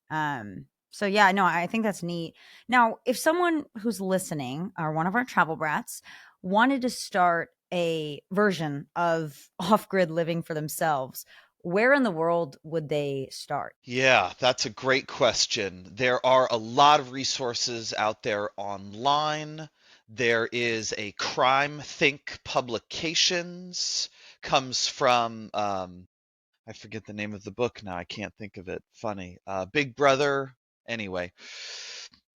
So yeah, no, I think that's neat. Now, if someone who's listening or one of our travel brats wanted to start a version of off-grid living for themselves, where in the world would they start? Yeah, that's a great question. There are a lot of resources out there online. There is a Crime Think Publications, comes from I forget the name of the book now. I can't think of it. Funny. Big Brother. Anyway,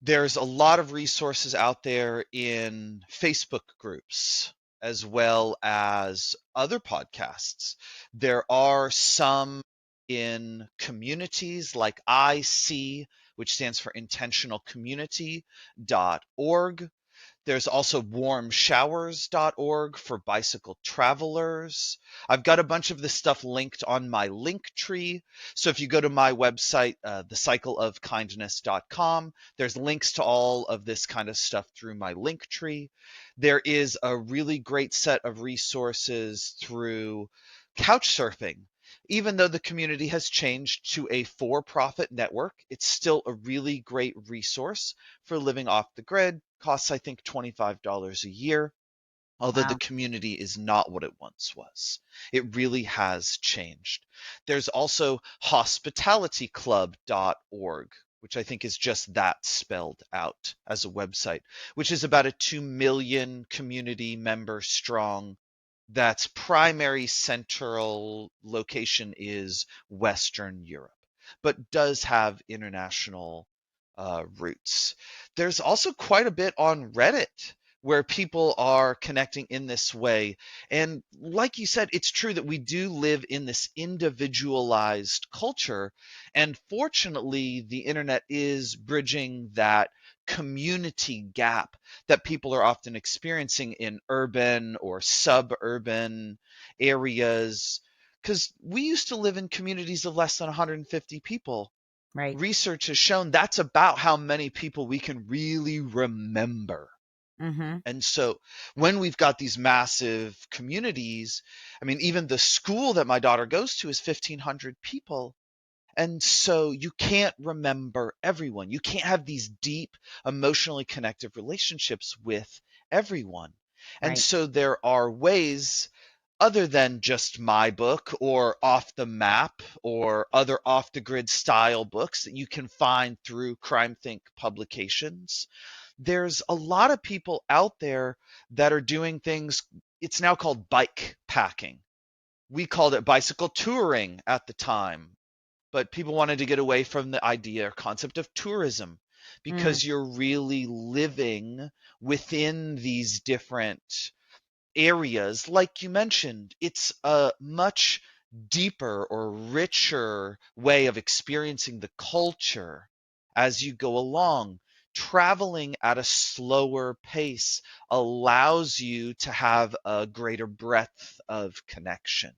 there's a lot of resources out there in Facebook groups as well as other podcasts. There are some in communities like IC, which stands for Intentional Community.org. There's also warmshowers.org for bicycle travelers. I've got a bunch of this stuff linked on my link tree. So if you go to my website, thecycleofkindness.com, there's links to all of this kind of stuff through my link tree. There is a really great set of resources through Couchsurfing. Even though the community has changed to a for profit network, it's still a really great resource for living off the grid. Costs, I think, $25 a year, although the Wow. community is not what it once was. It really has changed. There's also hospitalityclub.org, which I think is just that spelled out as a website, which is about a 2 million community member strong. That's primary central location is Western Europe, but does have international roots. There's also quite a bit on Reddit where people are connecting in this way. And like you said, it's true that we do live in this individualized culture. And fortunately, the internet is bridging that community gap that people are often experiencing in urban or suburban areas. Because we used to live in communities of less than 150 people. Right. Research has shown that's about how many people we can really remember. Mm-hmm. And so when we've got these massive communities, I mean, even the school that my daughter goes to is 1,500 people. And so you can't remember everyone. You can't have these deep, emotionally connected relationships with everyone. And Right. so there are ways other than just my book or Off the Map or other off the grid style books that you can find through Crime Think publications. There's a lot of people out there that are doing things. It's now called bike packing. We called it bicycle touring at the time, but people wanted to get away from the idea or concept of tourism Mm, because you're really living within these different areas. Like you mentioned, it's a much deeper or richer way of experiencing the culture as you go along. Traveling at a slower pace allows you to have a greater breadth of connection.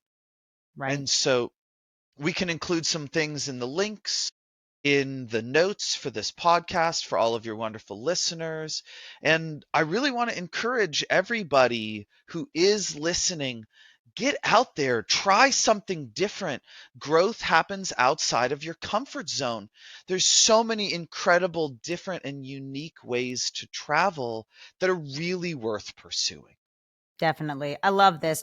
right. And so we can include some things in the links in the notes for this podcast for all of your wonderful listeners. And I really want to encourage everybody who is listening, get out there, try something different. Growth happens outside of your comfort zone. There's so many incredible, different, and unique ways to travel that are really worth pursuing. Definitely. I love this.